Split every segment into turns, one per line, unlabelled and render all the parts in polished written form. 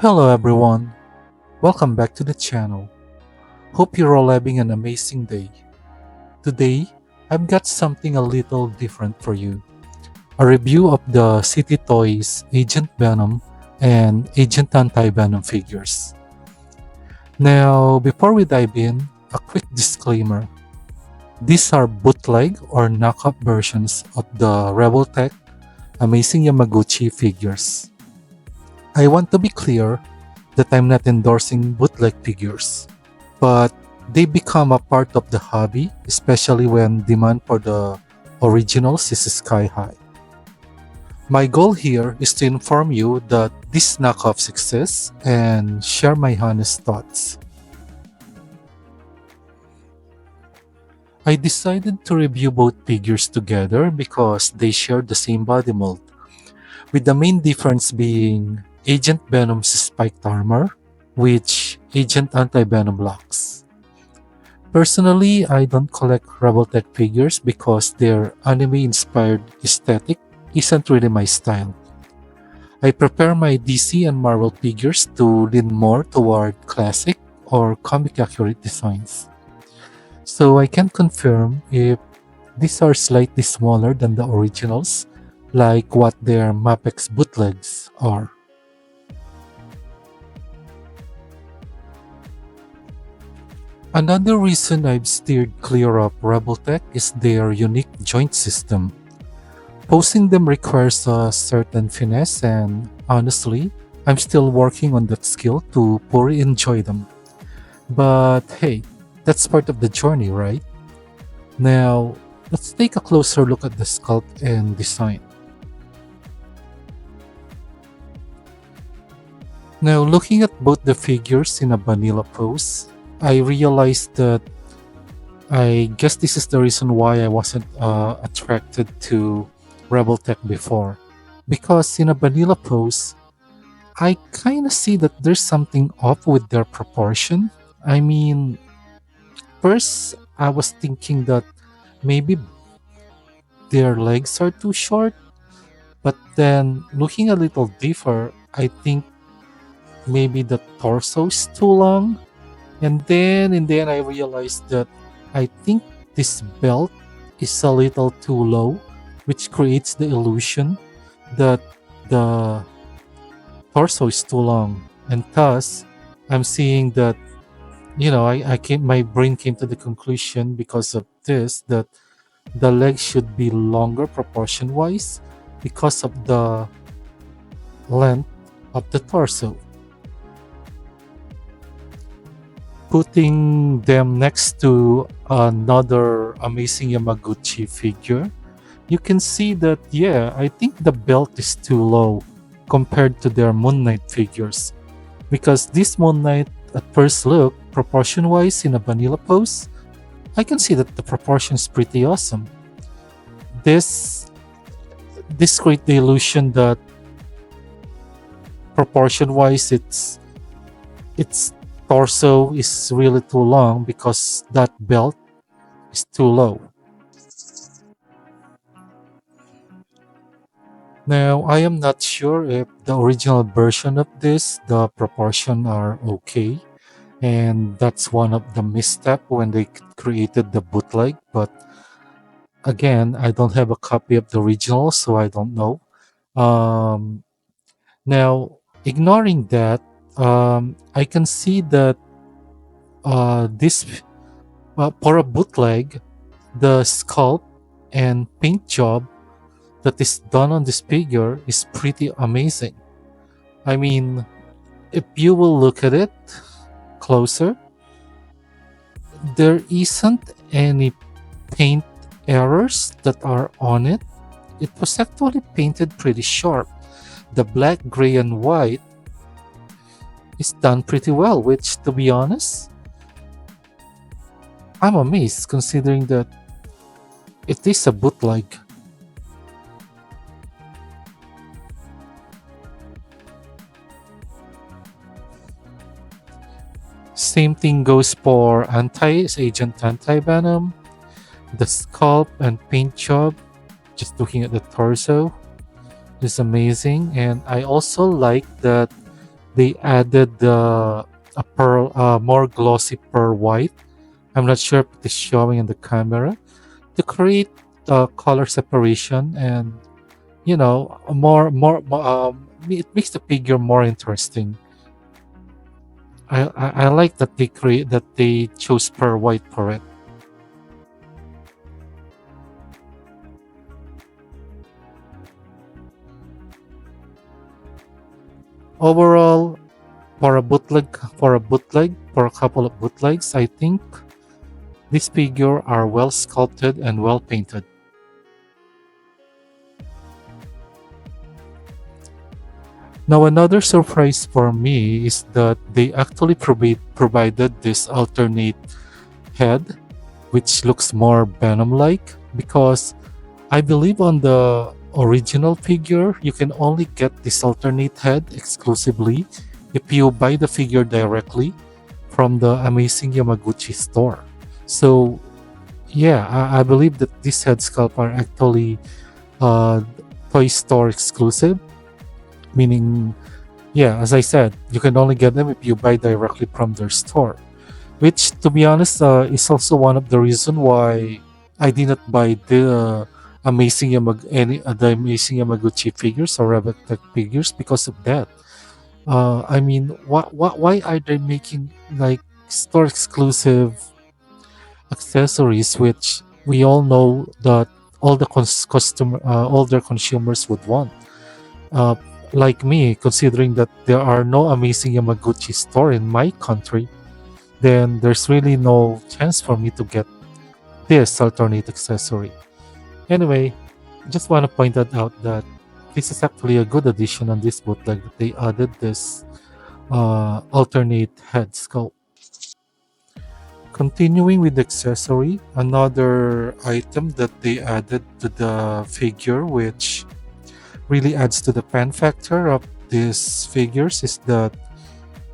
Hello everyone, welcome back to the channel. Hope you're all having an amazing day. Today, I've got something a little different for you. A review of the City Toys Agent Venom and Agent Anti-Venom figures. Now, before we dive in, a quick disclaimer. These are bootleg or knockoff versions of the Revoltech Amazing Yamaguchi figures. I want to be clear that I'm not endorsing bootleg figures, but they become a part of the hobby, especially when demand for the originals is sky high. My goal here is to inform you that these knockoffs exist and share my honest thoughts. I decided to review both figures together because they share the same body mold, with the main difference being Agent Venom's spiked armor, which Agent Anti-Venom lacks. Personally, I don't collect Revoltech figures because their anime-inspired aesthetic isn't really my style. I prepare my DC and Marvel figures to lean more toward classic or comic-accurate designs. So I can confirm if these are slightly smaller than the originals, like what their Mapex bootlegs are. Another reason I've steered clear of Revoltech is their unique joint system. Posing them requires a certain finesse, and honestly, I'm still working on that skill to fully enjoy them. But hey, that's part of the journey, right? Now, let's take a closer look at the sculpt and design. Now, looking at both the figures in a vanilla pose, I realized that I guess this is the reason why I wasn't attracted to Revoltech before. Because in a vanilla pose, I kind of see that there's something off with their proportion. I mean, first I was thinking that maybe their legs are too short, but then looking a little deeper, I think maybe the torso is too long. And then in the end, I realized that I think this belt is a little too low, which creates the illusion that the torso is too long. And thus, I'm seeing that, my brain came to the conclusion because of this that the legs should be longer proportion wise because of the length of the torso. Putting them next to another Amazing Yamaguchi figure, you can see that, yeah, I think the belt is too low compared to their Moon Knight figures. Because this Moon Knight, at first look, proportion-wise in a vanilla pose, I can see that the proportion is pretty awesome. This creates the illusion that proportion-wise its torso is really too long because that belt is too low. Now, I am not sure if the original version of this, the proportion are okay. And that's one of the misstep when they created the bootleg. But again, I don't have a copy of the original, so I don't know. Um, Now, ignoring that, I can see that this for a bootleg, the sculpt and paint job that is done on this figure is pretty amazing. I mean, if you will look at it closer, there isn't any paint errors that are on it. It was actually painted pretty sharp. The black, gray, and white is done pretty well, which, to be honest, I'm amazed considering that it is a bootleg. Same thing goes for Agent Anti-Venom, the sculpt and paint job, just looking at the torso is amazing. And I also like that They added a pearl, more glossy pearl white. I'm not sure if it is showing in the camera to create color separation and it makes the figure more interesting. I like that they chose pearl white for it. Overall, for a couple of bootlegs, I think these figures are well sculpted and well painted. Now, another surprise for me is that they actually provided this alternate head, which looks more Venom-like, because I believe on the original figure, you can only get this alternate head exclusively if you buy the figure directly from the Amazing Yamaguchi store. So, yeah, I believe that these head sculpt are actually uh, Toy Store exclusive, meaning, yeah, as I said, you can only get them if you buy directly from their store. Which, to be honest, is also one of the reason why I did not buy the Amazing Yamaguchi figures or Revoltech figures because of that. I mean, why are they making like store exclusive accessories, which we all know that all their consumers would want? Uh, like me, considering that there are no Amazing Yamaguchi store in my country, then there's really no chance for me to get this alternate accessory. Anyway, I just want to point that out that this is actually a good addition on this bootleg that they added this alternate head sculpt. Continuing with the accessory, another item that they added to the figure, which really adds to the fan factor of these figures, is that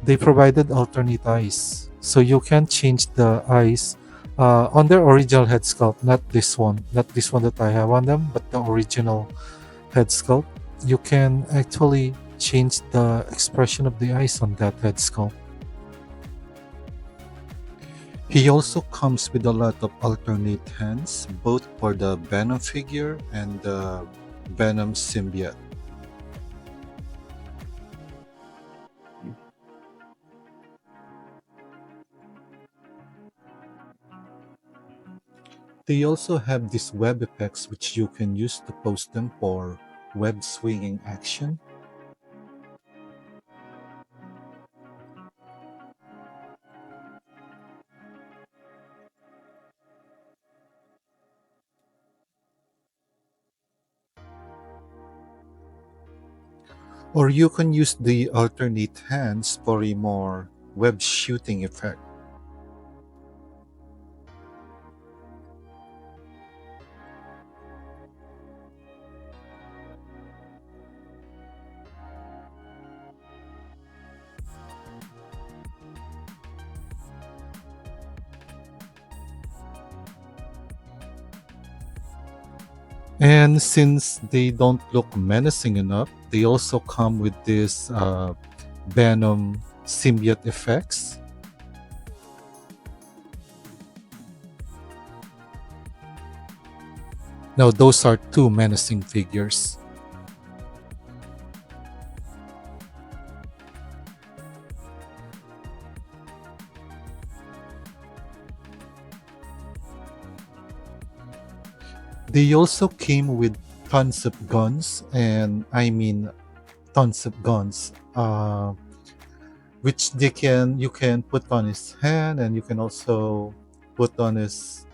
they provided alternate eyes. So you can change the eyes on their original head sculpt, not this one that I have on them, but the original head sculpt. You can actually change the expression of the eyes on that head sculpt. He also comes with a lot of alternate hands, both for the Venom figure and the Venom symbiote. They also have these web effects which you can use to post them for web swinging action. Or you can use the alternate hands for a more web shooting effect. And since they don't look menacing enough, they also come with this Venom symbiote effects. Now, those are two menacing figures. They also came with tons of guns, and I mean tons of guns, which you can put on his hand, and you can also put on his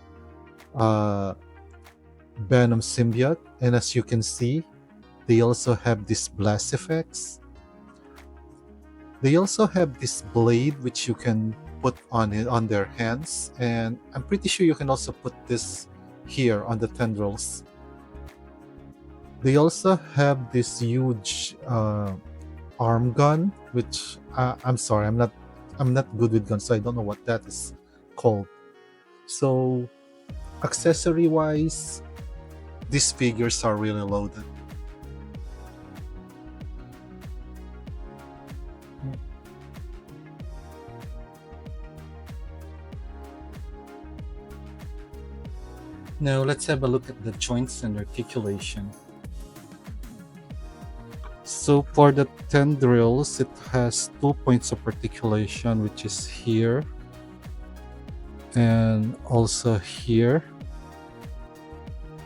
uh, Venom symbiote. And as you can see, they also have these blast effects. They also have this blade which you can put on their hands, and I'm pretty sure you can also put this here on the tendrils. They also have this huge arm gun, which I'm sorry, I'm not good with guns, so I don't know what that is called. So, accessory wise, these figures are really loaded. Now let's have a look at the joints and articulation. So for the tendrils, it has 2 points of articulation, which is here and also here.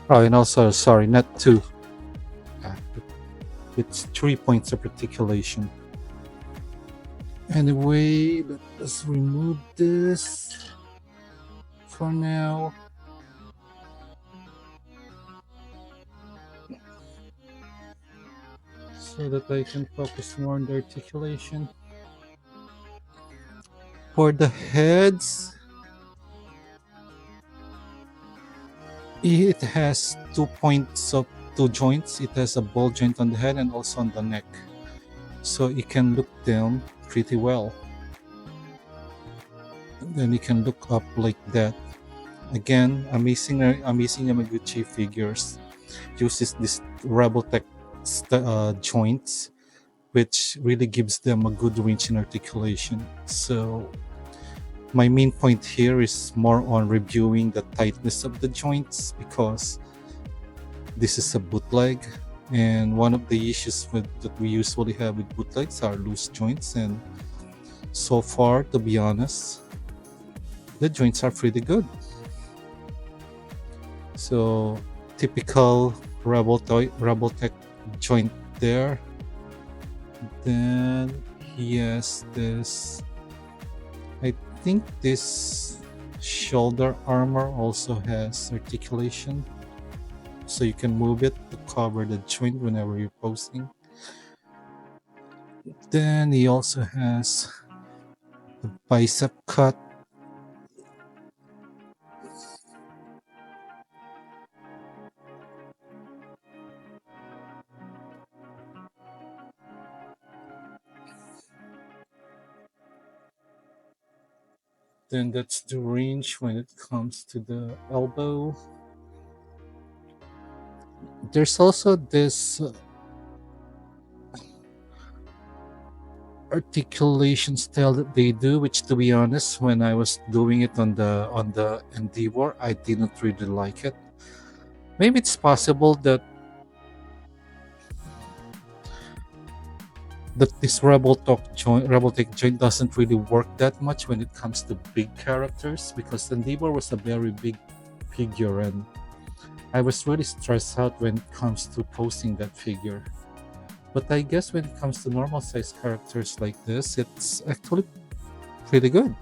Oh, and also, sorry, not two. Ah, It's 3 points of articulation. Anyway, let us remove this for now. So that I can focus more on the articulation. For the heads, it has 2 points of two joints. It has a ball joint on the head and also on the neck. So you can look down pretty well. Then you can look up like that. Again, amazing Yamaguchi figures uses this Revoltech joints, which really gives them a good range in articulation. So my main point here is more on reviewing the tightness of the joints because this is a bootleg, and one of the issues that we usually have with bootlegs are loose joints, and so far, to be honest, the joints are pretty good. So typical Revoltech joint there. Then he has this, I think this shoulder armor also has articulation, so you can move it to cover the joint whenever you're posing. Then he also has the bicep cut. Then that's the range when it comes to the elbow. There's also this articulation style that they do, which, to be honest, when I was doing it on the Endeavor, I didn't really like it. Maybe it's possible that this Revoltech joint doesn't really work that much when it comes to big characters, because Endeavor was a very big figure and I was really stressed out when it comes to posting that figure. But I guess when it comes to normal size characters like this, it's actually pretty good.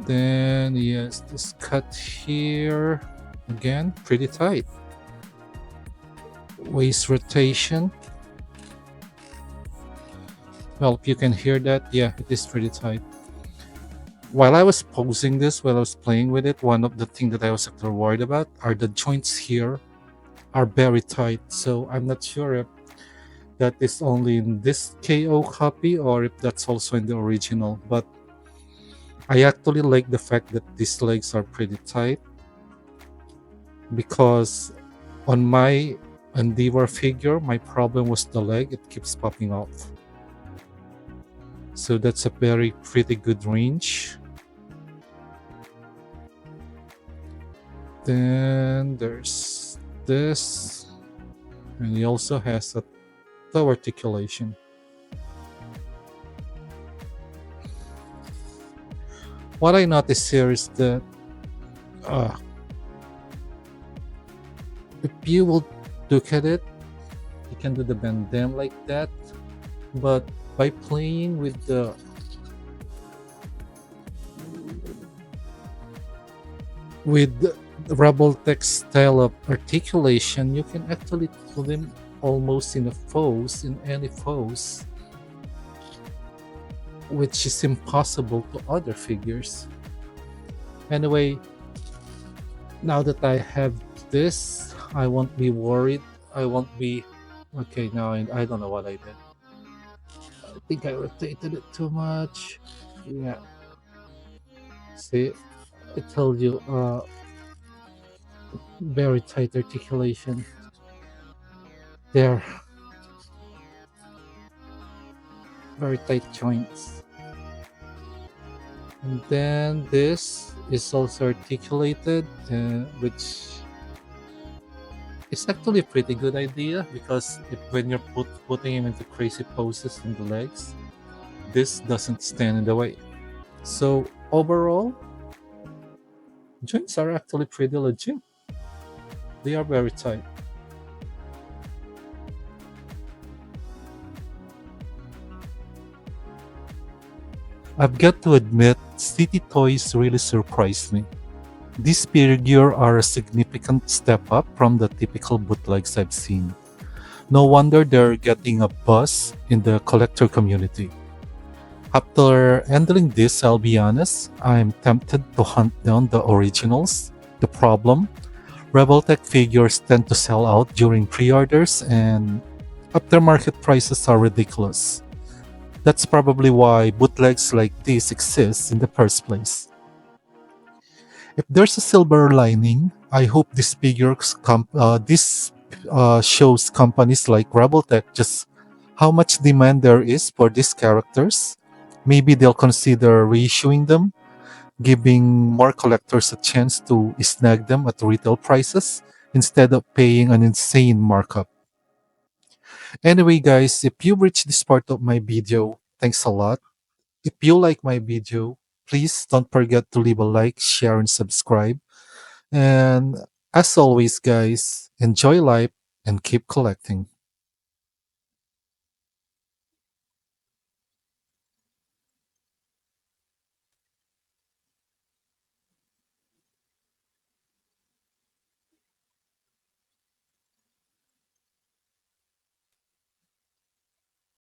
Then yes, this cut here, again, pretty tight. Waist rotation. Well, if you can hear that, yeah, it is pretty tight. While I was posing this, while I was playing with it, one of the things that I was actually worried about are the joints here are very tight. So I'm not sure if that is only in this KO copy or if that's also in the original. But I actually like the fact that these legs are pretty tight, because on my Endeavor figure, my problem was the leg, it keeps popping off. So that's a very pretty good range. Then there's this, and he also has a toe articulation. What I noticed here is that if you will look at it, you can do the bend them like that, but by playing with the Revoltech style of articulation, you can actually do them almost in any pose, which is impossible to other figures. Anyway, now that I have this, I won't be worried. I won't be okay. Now I don't know what I did. I think I rotated it too much. Yeah. See, I told you, very tight articulation. There, very tight joints. And then this is also articulated, which is actually a pretty good idea because when you're putting him into crazy poses in the legs, this doesn't stand in the way. So overall, joints are actually pretty legit. They are very tight. I've got to admit, City Toys really surprised me. These figures are a significant step up from the typical bootlegs I've seen. No wonder they're getting a buzz in the collector community. After handling this, I'll be honest, I'm tempted to hunt down the originals. The problem? Revoltech figures tend to sell out during pre-orders and aftermarket prices are ridiculous. That's probably why bootlegs like this exist in the first place. If there's a silver lining, I hope this shows companies like Revoltech just how much demand there is for these characters. Maybe they'll consider reissuing them, giving more collectors a chance to snag them at retail prices instead of paying an insane markup. Anyway, guys, if you reached this part of my video, thanks a lot. If you like my video, please don't forget to leave a like, share, and subscribe. And as always, guys, enjoy life and keep collecting.